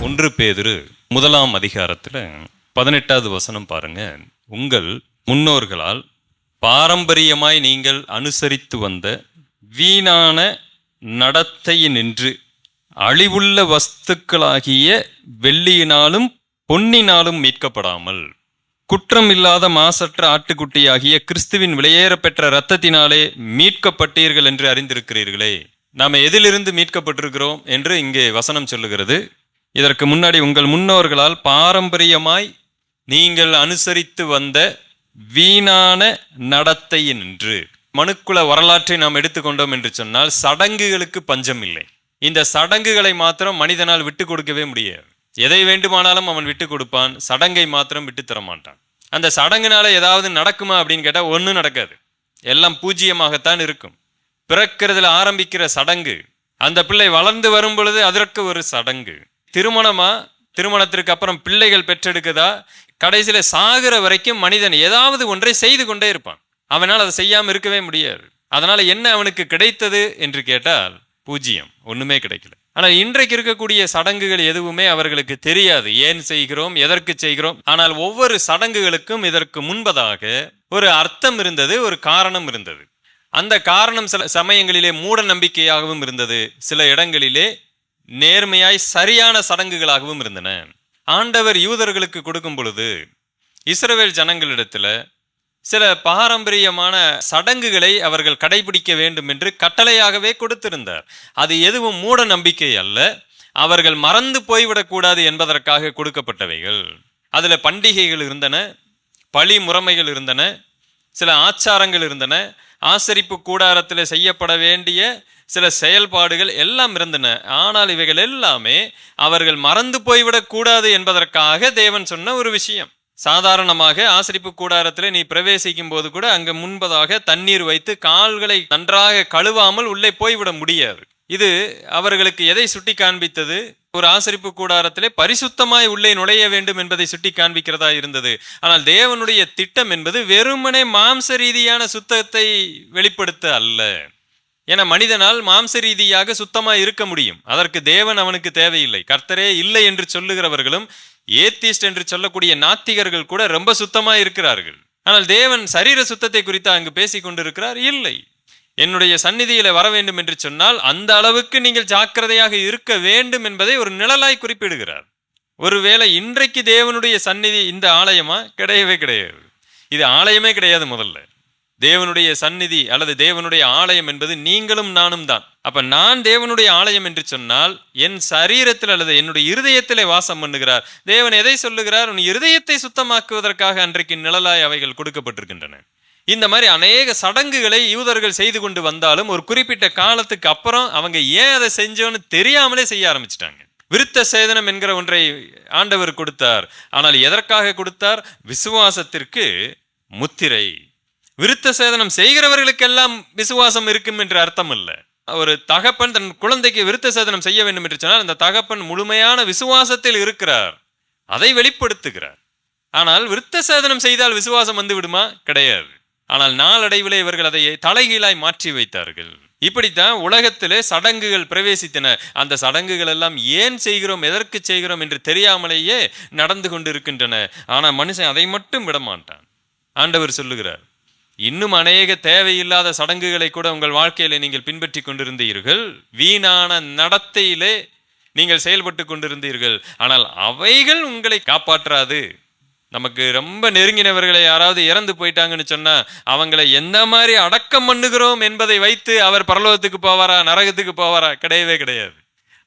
1 பேதுரு 1ஆம் அதிகாரத்தில் 18வது வசனம் பாருங்க. உங்கள் முன்னோர்களால் பாரம்பரியமாய் நீங்கள் அனுசரித்து வந்த வீணான நடத்தையினின்று அழிவுள்ள வஸ்துக்களாகிய வெள்ளியினாலும் பொன்னினாலும் மீட்கப்படாமல் குற்றம் இல்லாத மாசற்ற ஆட்டுக்குட்டியாகிய கிறிஸ்துவின் விலையேற பெற்ற இரத்தத்தினாலே மீட்கப்பட்டீர்கள் என்று அறிந்திருக்கிறீர்களே. நாம் எதிலிருந்து மீட்கப்பட்டிருக்கிறோம் என்று இங்கே வசனம் சொல்லுகிறது. இதற்கு முன்னாடி உங்கள் முன்னோர்களால் பாரம்பரியமாய் நீங்கள் அனுசரித்து வந்த வீணான நடத்தையினின்று. மனுக்குல வரலாற்றை நாம் எடுத்துக்கொண்டோம் என்று சொன்னால் சடங்குகளுக்கு பஞ்சம் இல்லை. இந்த சடங்குகளை மாத்திரம் மனிதனால் விட்டு கொடுக்கவே முடியாது. எதை வேண்டுமானாலும் அவன் விட்டு கொடுப்பான், சடங்கை மாத்திரம் விட்டு தர மாட்டான். அந்த சடங்குனால ஏதாவது நடக்குமா அப்படின்னு கேட்டால் ஒன்றும் நடக்காது. எல்லாம் பூஜ்ஜியமாகத்தான் இருக்கும். பிறக்கிறதுல ஆரம்பிக்கிற சடங்கு, அந்த பிள்ளை வளர்ந்து வரும் பொழுது அதற்கு ஒரு சடங்கு, திருமணமா, திருமணத்திற்கு அப்புறம் பிள்ளைகள் பெற்றெடுக்குதா, கடைசியில சாகிற வரைக்கும் மனிதன் ஏதாவது ஒன்றை செய்து கொண்டே இருப்பான். அவனால் அதை செய்யாமல் இருக்கவே முடியாது. அதனால என்ன அவனுக்கு கிடைத்தது என்று கேட்டால் பூஜ்ஜியம், ஒண்ணுமே கிடைக்கல. ஆனால் இன்றைக்கு இருக்கக்கூடிய சடங்குகள் எதுவுமே அவர்களுக்கு தெரியாது. ஏன் செய்கிறோம், எதற்கு செய்கிறோம். ஆனால் ஒவ்வொரு சடங்குகளுக்கும் இதற்கு முன்பதாக ஒரு அர்த்தம் இருந்தது, ஒரு காரணம் இருந்தது. அந்த காரணம் சில சமயங்களிலே மூட நம்பிக்கையாகவும் இருந்தது, சில இடங்களிலே நேர்மையாய் சரியான சடங்குகளாகவும் இருந்தன. ஆண்டவர் யூதர்களுக்கு கொடுக்கும் பொழுது இஸ்ரவேல் ஜனங்களிடத்துல சில பாரம்பரியமான சடங்குகளை அவர்கள் கடைபிடிக்க வேண்டும் என்று கட்டளையாகவே கொடுத்திருந்தார். அது எதுவும் மூட நம்பிக்கை அல்ல, அவர்கள் மறந்து போய்விடக்கூடாது என்பதற்காக கொடுக்கப்பட்டவைகள். அதுல பண்டிகைகள் இருந்தன, பழி முறைமைகள் இருந்தன, சில ஆச்சாரங்கள் இருந்தன, ஆசரிப்பு கூடாரத்தில் செய்யப்பட வேண்டிய சில செயல்பாடுகள் எல்லாம் இருந்தன. ஆனால் இவைகள் எல்லாமே அவர்கள் மறந்து போய்விடக்கூடாது என்பதற்காக தேவன் சொன்ன ஒரு விஷயம். சாதாரணமாக ஆசரிப்பு கூடாரத்தில் நீ பிரவேசிக்கும் போது கூட அங்கு முன்பதாக தண்ணீர் வைத்து கால்களை நன்றாக கழுவாமல் உள்ளே போய்விட முடியாது. இது அவர்களுக்கு எதை சுட்டி காண்பித்தது? ஒரு ஆசரிப்பு கூடாரத்திலே பரிசுத்தமாய் உள்ளே நுழைய வேண்டும் என்பதை சுட்டி காண்பிக்கிறதா இருந்தது. ஆனால் தேவனுடைய திட்டம் என்பது வெறுமனே மாம்ச ரீதியான சுத்தத்தை வெளிப்படுத்த அல்ல. என மனிதனால் மாம்ச ரீதியாக சுத்தமாய் இருக்க முடியும், அதற்கு தேவன் அவனுக்கு தேவையில்லை. கர்த்தரே இல்லை என்று சொல்லுகிறவர்களும், ஏத்திஸ்ட் என்று சொல்லக்கூடிய நாத்திகர்கள் கூட ரொம்ப சுத்தமா இருக்கிறார்கள். ஆனால் தேவன் சரீர சுத்தத்தை குறித்து அங்கு பேசிக் கொண்டிருக்கிறார். இல்லை, என்னுடைய சந்நிதியில வர வேண்டும் என்று சொன்னால் அந்த அளவுக்கு நீங்கள் ஜாக்கிரதையாக இருக்க வேண்டும் என்பதை ஒரு நிழலாய் குறிப்பிடுகிறார். ஒருவேளை இன்றைக்கு தேவனுடைய சந்நிதி இந்த ஆலயமா? கிடையவே கிடையாது. இது ஆலயமே கிடையாது. முதல்ல தேவனுடைய சந்நிதி அல்லது தேவனுடைய ஆலயம் என்பது நீங்களும் நானும் தான். அப்ப நான் தேவனுடைய ஆலயம் என்று சொன்னால் என் சரீரத்தில் அல்லது என்னுடைய இருதயத்திலே வாசம் பண்ணுகிறார். தேவன் எதை சொல்லுகிறார்? உன் இருதயத்தை சுத்தமாக்குவதற்காக அன்றைக்கு நிழலாய் அவைகள் கொடுக்கப்பட்டிருக்கின்றன. இந்த மாதிரி அநேக சடங்குகளை யூதர்கள் செய்து கொண்டு வந்தாலும் ஒரு குறிப்பிட்ட காலத்துக்கு அப்புறம் அவங்க ஏன் அதை செஞ்சோன்னு தெரியாமலே செய்ய ஆரம்பிச்சிட்டாங்க. விருத்த சேதனம் என்கிற ஒன்றை ஆண்டவர் கொடுத்தார். ஆனால் எதற்காக கொடுத்தார்? விசுவாசத்திற்கு முத்திரை. விருத்த சேதனம் செய்கிறவர்களுக்கெல்லாம் விசுவாசம் இருக்கும் என்று அர்த்தம் அல்ல. ஒரு தகப்பன் தன் குழந்தைக்கு விருத்த சேதனம் செய்ய வேண்டும் என்று சொன்னால் அந்த தகப்பன் முழுமையான விசுவாசத்தில் இருக்கிறார், அதை வெளிப்படுத்துகிறார். ஆனால் விருத்த சேதனம் செய்தால் விசுவாசம் வந்து விடுமா? கிடையாது. ஆனால் நாளடைவிலே இவர்கள் அதை தலைகீழாய் மாற்றி வைத்தார்கள். இப்படித்தான் உலகத்திலே சடங்குகள் பிரவேசித்தன. அந்த சடங்குகள் எல்லாம் ஏன் செய்கிறோம், எதற்கு செய்கிறோம் என்று தெரியாமலேயே நடந்து கொண்டு இருக்கின்றன. ஆனால் மனுஷன் அதை மட்டும் விடமாட்டான். ஆண்டவர் சொல்லுகிறார், இன்னும் அநேக தேவையில்லாத சடங்குகளை கூட உங்கள் வாழ்க்கையில நீங்கள் பின்பற்றி கொண்டிருந்தீர்கள், வீணான நடத்தையிலே நீங்கள் செயல்பட்டு கொண்டிருந்தீர்கள். ஆனால் அவைகள் உங்களை காப்பாற்றாது. நமக்கு ரொம்ப நெருங்கினவர்களை யாராவது இறந்து போயிட்டாங்கன்னு சொன்னா அவங்களை எந்த மாதிரி அடக்கம் பண்ணுகிறோம் என்பதை வைத்து அவர் பரலோகத்துக்கு போவாரா, நரகத்துக்கு போவாரா? கிடையவே கிடையாது.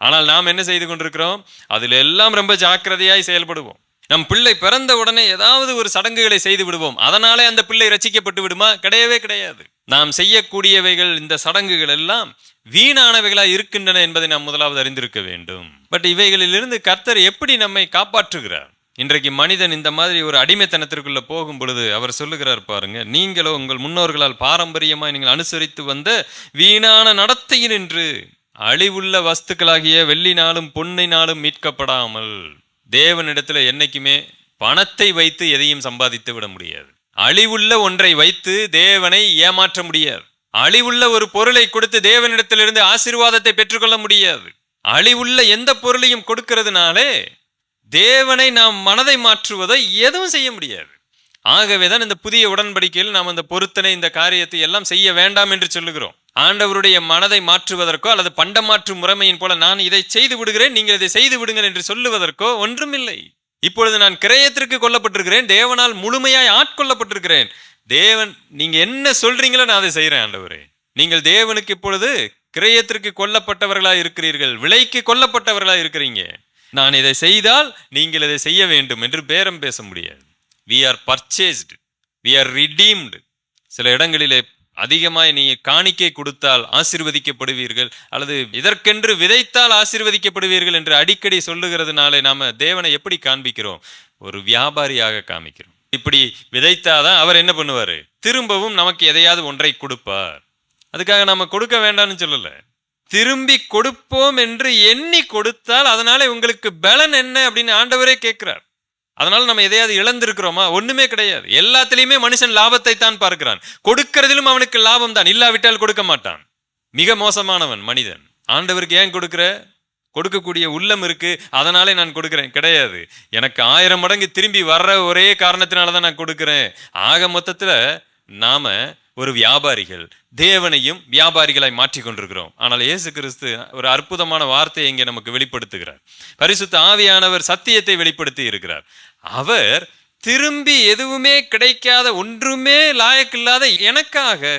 ஆனால் நாம் என்ன செய்து கொண்டிருக்கிறோம்? அதில் எல்லாம் ரொம்ப ஜாக்கிரதையாய் செயல்படுவோம். நம் பிள்ளை பிறந்த உடனே ஏதாவது ஒரு சடங்குகளை செய்து விடுவோம், அதனாலே அந்த பிள்ளை ரட்சிக்கப்பட்டு விடுமா? கிடையவே கிடையாது. நாம் செய்யக்கூடியவைகள், இந்த சடங்குகள் எல்லாம் வீணானவைகளாய் இருக்கின்றன என்பதை நாம் முதலாவது அறிந்திருக்க வேண்டும். பட் இவைகளிலிருந்து கர்த்தர் எப்படி நம்மை காப்பாற்றுகிறார்? இன்றைக்கு மனிதன் இந்த மாதிரி ஒரு அடிமைத்தனத்திற்குள்ள போகும் பொழுது அவர் சொல்லுகிறார் பாருங்க, நீங்களோ உங்கள் முன்னோர்களால் பாரம்பரியமாய் நீங்கள் அனுசரித்து வந்த வீணான நடத்தையினின்று அழிவுள்ள வஸ்துக்களாகிய வெள்ளினாலும் பொன்னினாலும் மீட்கப்படாமல். தேவனிடத்துல என்னைக்குமே பணத்தை வைத்து எதையும் சம்பாதித்து விட முடியாது. அழிவுள்ள ஒன்றை வைத்து தேவனை ஏமாற்ற முடியாது. அழிவுள்ள ஒரு பொருளை கொடுத்து தேவனிடத்திலிருந்து ஆசீர்வாதத்தை பெற்றுக்கொள்ள முடியாது. அழிவுள்ள எந்த பொருளையும் கொடுக்கிறதுனாலே தேவனை நாம் மனதை மாற்றுவதை எதுவும் செய்ய முடியாது. ஆகவேதான் இந்த புதிய உடன்படிக்கையில் நாம் அந்த பொருத்தனை, இந்த காரியத்தை எல்லாம் செய்ய வேண்டாம் என்று சொல்லுகிறோம். ஆண்டவருடைய மனதை மாற்றுவதற்கோ அல்லது பண்டமாற்று முறைமையின் போல நான் இதை செய்து விடுகிறேன், நீங்கள் இதை செய்து விடுங்கள் என்று சொல்லுவதற்கோ ஒன்றுமில்லை. இப்பொழுது நான் கிரயத்திற்கு கொல்லப்பட்டிருக்கிறேன், தேவனால் முழுமையாய் ஆட்கொள்ளப்பட்டிருக்கிறேன். தேவன் நீங்க என்ன சொல்றீங்களோ நான் அதை செய்யறேன் ஆண்டவரே. நீங்கள் தேவனுக்கு இப்பொழுது கிரயத்திற்கு கொல்லப்பட்டவர்களாய் இருக்கிறீர்கள், விலைக்கு கொல்லப்பட்டவர்களாய் இருக்கிறீங்க. நான் இதை செய்தால் நீங்கள் இதை செய்ய வேண்டும் என்று பேரம் பேச முடியாது. We are purchased, we are redeemed. சில இடங்களிலே அதிகமாய் நீ காணிக்கை கொடுத்தால் ஆசீர்வதிக்கப்படுவீர்கள், அல்லது இதற்கென்று விதைத்தால் ஆசீர்வதிக்கப்படுவீர்கள் என்று அடிக்கடி சொல்லுகிறதுனாலே நாம தேவனை எப்படி காண்பிக்கிறோம்? ஒரு வியாபாரியாக காமிக்கிறோம். இப்படி விதைத்தாதான் அவர் என்ன பண்ணுவாரு? திரும்பவும் நமக்கு எதையாவது ஒன்றை கொடுப்பார். அதுக்காக நாம கொடுக்க வேண்டாம்னு சொல்லல, திரும்பி கொடுப்போம் என்று எண்ணி கொடுத்தால் அதனால உங்களுக்கு பலன் என்ன அப்படின்னு ஆண்டவரே கேட்கிறார். அதனால நம்ம எதையாவது இழந்திருக்கிறோமா? ஒண்ணுமே கிடையாது. எல்லாத்திலையுமே மனுஷன் லாபத்தை தான் பார்க்கிறான். கொடுக்கிறதிலும் அவனுக்கு லாபம் தான், இல்லாவிட்டால் கொடுக்க மாட்டான். மிக மோசமானவன் மனிதன். ஆண்டவருக்கு ஏன் கொடுக்கிற? கொடுக்கக்கூடிய உள்ளம் இருக்கு, அதனாலே நான் கொடுக்கிறேன் கிடையாது. எனக்கு 1000 மடங்கு திரும்பி வர்ற ஒரே காரணத்தினாலதான் நான் கொடுக்கிறேன். ஆக மொத்தத்துல நாம ஒரு வியாபாரிகள், தேவனையும் வியாபாரிகளாய் மாற்றி கொண்டிருக்கிறோம். ஆனால் இயேசு கிறிஸ்து ஒரு அற்புதமான வார்த்தையை இங்கே நமக்கு வெளிப்படுத்துகிறார். பரிசுத்த ஆவியானவர் சத்தியத்தை வெளிப்படுத்தி இருக்கிறார். அவர் திரும்பி எதுவுமே கிடைக்காத, ஒன்றுமே லாயக்கில்லாத எனக்காக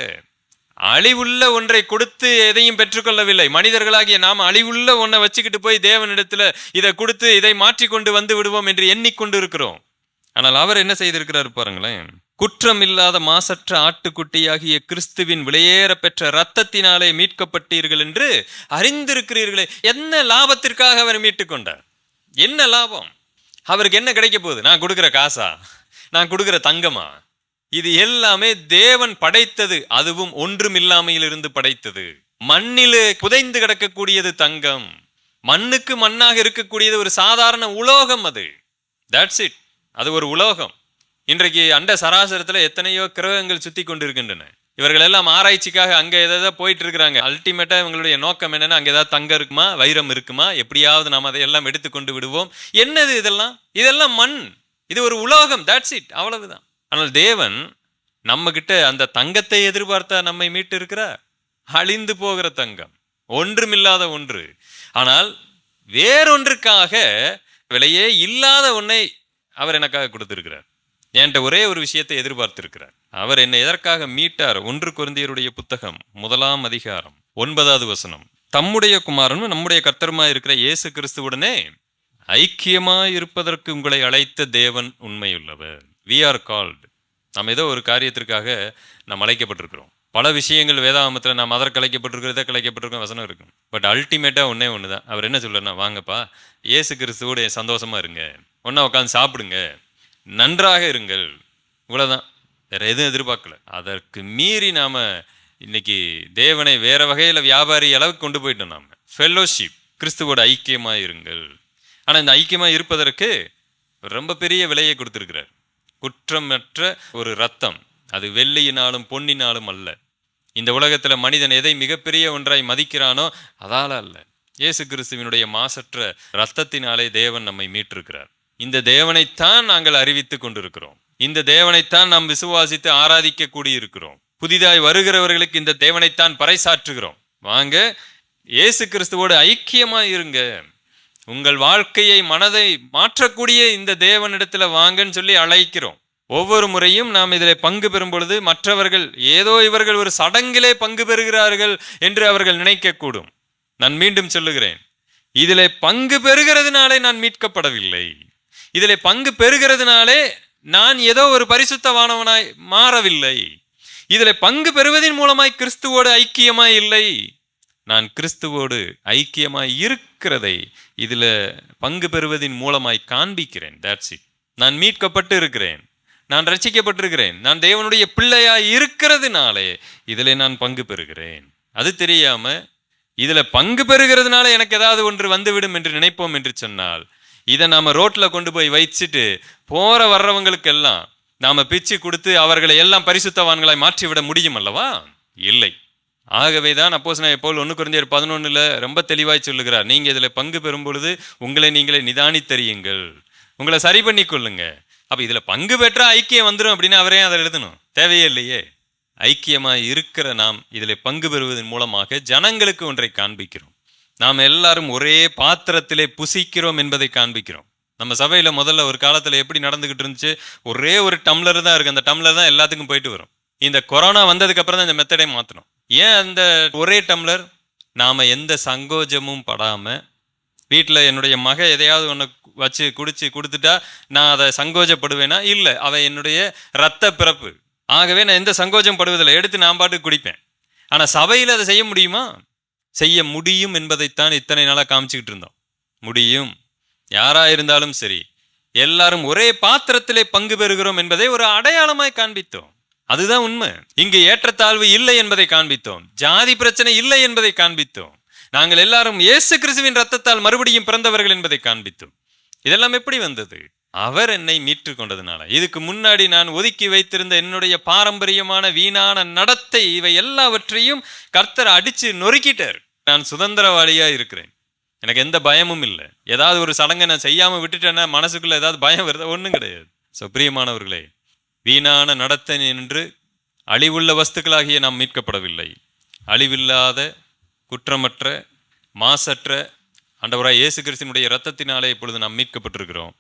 அழிவுள்ள ஒன்றை கொடுத்து எதையும் பெற்றுக்கொள்ளவில்லை. மனிதர்களாகிய நாம் அழிவுள்ள ஒன்றை வச்சுக்கிட்டு போய் தேவனிடத்துல இதை கொடுத்து இதை மாற்றி கொண்டு வந்து விடுவோம் என்று எண்ணிக்கொண்டு இருக்கிறோம். ஆனால் அவர் என்ன செய்திருக்கிறார் பாருங்களேன். குற்றம் இல்லாத மாசற்ற ஆட்டுக்குட்டியாகிய கிறிஸ்துவின் விலையேற பெற்ற இரத்தத்தினாலே மீட்கப்பட்டீர்கள் என்று அறிந்திருக்கிறீர்களே. என்ன லாபத்திற்காக அவர் மீட்டு கொண்டார்? என்ன லாபம்? அவருக்கு என்ன கிடைக்க போகுது? நான் கொடுக்கிற காசா? நான் கொடுக்கிற தங்கமா? இது எல்லாமே தேவன் படைத்தது, அதுவும் ஒன்றுமில்லாமையில் இருந்து படைத்தது. மண்ணிலே புதைந்து கிடக்கக்கூடியது தங்கம், மண்ணுக்கு மண்ணாக இருக்கக்கூடியது ஒரு சாதாரண உலோகம். அது தட்ஸ் இட். அது ஒரு உலோகம். இன்றைக்கு அண்ட சராசரத்துல எத்தனையோ கிரகங்கள் சுத்தி கொண்டு இருக்கின்றன. இவர்கள் எல்லாம் ஆராய்ச்சிக்காக அங்க ஏதாவது போயிட்டு இருக்கிறாங்க. அல்டிமேட்டா இவங்களுடைய நோக்கம் என்னன்னா, அங்க ஏதாவது தங்கம் இருக்குமா, வைரம் இருக்குமா, எப்படியாவது நாம் அதை எல்லாம் எடுத்துக்கொண்டு விடுவோம். என்னது இதெல்லாம்? இதெல்லாம் மண், இது ஒரு உலோகம், தட்ஸ் இட், அவ்வளவுதான். ஆனால் தேவன் நம்ம கிட்ட அந்த தங்கத்தை எதிர்பார்த்தா நம்மை மீட்டு இருக்கிறார். அழிந்து போகிற தங்கம், ஒன்றுமில்லாத ஒன்று. ஆனால் வேறொன்றுக்காக, விலையே இல்லாத ஒன்றை அவர் எனக்காக கொடுத்திருக்கிறார். என்கிட்ட ஒரே ஒரு விஷயத்தை எதிர்பார்த்திருக்கிறார். அவர் என்னை எதற்காக மீட்டார்? 1 கொரிந்தியருடைய புத்தகம் 1 அதிகாரம் 9வது வசனம். தம்முடைய குமாரனும் நம்முடைய கர்த்தருமாய் இருக்கிற இயேசு கிறிஸ்துவுடனே ஐக்கியமாய் இருப்பதற்கு உங்களை அழைத்த தேவன் உண்மையுள்ளவர். We are called. நாம் ஏதோ ஒரு காரியத்திற்காக நாம் அழைக்கப்பட்டிருக்கிறோம். பல விஷயங்கள் வேதாகமத்தில் நாம் அதற்கு அழைக்கப்பட்டிருக்கிறத அழைக்கப்பட்டிருக்கோம் வசனம் இருக்கும். பட் அல்டிமேட்டாக ஒன்றே ஒன்று தான். அவர் என்ன சொல்றாருன்னா, வாங்கப்பா இயேசு கிறிஸ்துவோட சந்தோஷமா இருங்க, ஒன்றா உட்காந்து சாப்பிடுங்க, நன்றாக இருங்கள், இவ்வளோதான். வேற எதுவும் எதிர்பார்க்கல. அதற்கு மீறி நாம இன்னைக்கு தேவனை வேற வகையில் வியாபாரி அளவுக்கு கொண்டு போயிட்டோம். நாம ஃபெல்லோஷிப், கிறிஸ்துவோட ஐக்கியமாக இருங்கள். ஆனால் இந்த ஐக்கியமாக இருப்பதற்கு ரொம்ப பெரிய விலையை கொடுத்திருக்கிறார். குற்றமற்ற ஒரு ரத்தம், அது வெள்ளியினாலும் பொன்னினாலும் அல்ல. இந்த உலகத்தில் மனிதன் எதை மிகப்பெரிய ஒன்றாய் மதிக்கிறானோ அதால அல்ல, இயேசு கிறிஸ்துவினுடைய மாசற்ற இரத்தத்தினாலே தேவன் நம்மை மீட்டிருக்கிறார். இந்த தேவனைத்தான் நாங்கள் அறிவித்து கொண்டிருக்கிறோம். இந்த தேவனைத்தான் நாம் விசுவாசித்து ஆராதிக்க கூடியிருக்கிறோம். புதிதாய் வருகிறவர்களுக்கு இந்த தேவனைத்தான் பறைசாற்றுகிறோம். வாங்க இயேசு கிறிஸ்துவோடு ஐக்கியமாய் இருங்க, உங்கள் வாழ்க்கையை மனதை மாற்றக்கூடிய இந்த தேவனிடத்துல வாங்கன்னு சொல்லி அழைக்கிறோம். ஒவ்வொரு முறையும் நாம் இதில் பங்கு பெறும் பொழுது மற்றவர்கள் ஏதோ இவர்கள் ஒரு சடங்கிலே பங்கு பெறுகிறார்கள் என்று அவர்கள் நினைக்கக்கூடும். நான் மீண்டும் சொல்லுகிறேன், இதில் பங்கு பெறுகிறதுனாலே நான் மீட்கப்படவில்லை. இதில் பங்கு பெறுகிறதுனாலே நான் ஏதோ ஒரு பரிசுத்தவானவனாய் மாறவில்லை. இதில் பங்கு பெறுவதன் மூலமாய் கிறிஸ்துவோடு ஐக்கியமாய் இல்லை. நான் கிறிஸ்துவோடு ஐக்கியமாய் இருக்கிறதை இதில் பங்கு பெறுவதன் மூலமாய் காண்பிக்கிறேன். That's it. நான் மீட்கப்பட்டு இருக்கிறேன், நான் ரட்சிக்கப்பட்டிருக்கிறேன், நான் தேவனுடைய பிள்ளையாய் இருக்கிறதுனாலே இதில் நான் பங்கு பெறுகிறேன். அது தெரியாம இதில் பங்கு பெறுகிறதுனால எனக்கு ஏதாவது ஒன்று வந்துவிடும் என்று நினைப்போம் என்று சொன்னால், இதை நாம ரோட்ல கொண்டு போய் வச்சுட்டு போற வர்றவங்களுக்கெல்லாம் நாம பிச்சு கொடுத்து அவர்களை எல்லாம் பரிசுத்தவான்களாய் மாற்றிவிட முடியும் அல்லவா? இல்லை. ஆகவேதான் அப்போஸ்தலனாகிய பவுல் 1 கொரிந்தியர் 11 ரொம்ப தெளிவாய் சொல்லுகிறார், நீங்க இதுல பங்கு பெறும் பொழுது உங்களை நீங்களே நிதானித்தறியுங்கள், உங்களை சரி பண்ணி கொள்ளுங்க. அப்ப இதுல பங்கு பெற்றா ஐக்கியம் வந்துடும் அப்படின்னு அவரே அதை எழுதணும், தேவையே இல்லையே. ஐக்கியமாய் இருக்கிற நாம் இதில் பங்கு பெறுவதன் மூலமாக ஜனங்களுக்கு ஒன்றை காண்பிக்கிறோம். நாம் எல்லாரும் ஒரே பாத்திரத்திலே புசிக்கிறோம் என்பதை காண்பிக்கிறோம். நம்ம சபையில முதல்ல ஒரு காலத்துல எப்படி நடந்துகிட்டு இருந்துச்சு, ஒரே ஒரு டம்ளர் தான் இருக்கு, அந்த டம்ளர் தான் எல்லாத்துக்கும் போயிட்டு வரும். இந்த கொரோனா வந்ததுக்கு அப்புறம் தான் இந்த மெத்தடே மாற்றணும். ஏன் அந்த ஒரே டம்ளர்? நாம எந்த சங்கோஜமும் படாம, வீட்டில் என்னுடைய மக எதையாவது ஒன்று வச்சு குடிச்சு கொடுத்துட்டா நான் அதை சங்கோஜப்படுவேனா? இல்லை, அவ என்னுடைய இரத்த பிறப்பு. ஆகவே நான் எந்த சங்கோஜம் படுவதில்லை, எடுத்து நான் பாட்டுக்கு குடிப்பேன். ஆனால் சபையில் அதை செய்ய முடியுமா? செய்ய முடியும் என்பதைத்தான் இத்தனை நாளாக காமிச்சுக்கிட்டு இருந்தோம். முடியும், யாரா இருந்தாலும் சரி, எல்லாரும் ஒரே பாத்திரத்திலே பங்கு பெறுகிறோம் என்பதை ஒரு அடையாளமாய் காண்பித்தோம். அதுதான் உண்மை. இங்கு ஏற்றத்தாழ்வு இல்லை என்பதை காண்பித்தோம், ஜாதி பிரச்சனை இல்லை என்பதை காண்பித்தோம், நாங்கள் எல்லாரும் இயேசு கிறிஸ்துவின் ரத்தத்தால் மறுபடியும் பிறந்தவர்கள் என்பதை காண்பித்தோம். இதெல்லாம் எப்படி வந்தது? அவர் என்னை மீட்டு கொண்டதுனால. இதுக்கு முன்னாடி நான் ஒதுக்கி வைத்திருந்த என்னுடைய பாரம்பரியமான வீணான நடத்தை, இவை எல்லாவற்றையும் கர்த்தர் அடிச்சு நொறுக்கிட்டார். நான் சுதந்திரவாளியா இருக்கிறேன், எனக்கு எந்த பயமும் இல்லை. ஏதாவது ஒரு சடங்கை நான் செய்யாம விட்டுட்டேன்னா மனசுக்குள்ள ஏதாவது பயம் வருதா? ஒன்றும் கிடையாது. ஸோ பிரியமானவர்களே, வீணான நடத்தை நின்று அழிவுள்ள வஸ்துக்களாகிய நாம் மீட்கப்படவில்லை. அழிவில்லாத, குற்றமற்ற, மாசற்ற ஆண்டவராய் இயேசு கிறிஸ்துவினுடைய இரத்தத்தினாலே இப்பொழுது நாம் மீட்கப்பட்டிருக்கிறோம்.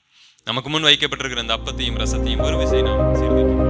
நமக்கு முன் வைக்கப்பட்டிருக்கிற இந்த அப்பத்தையும் ரசத்தையும் ஒரு விசை நாம் சீர்தூக்கி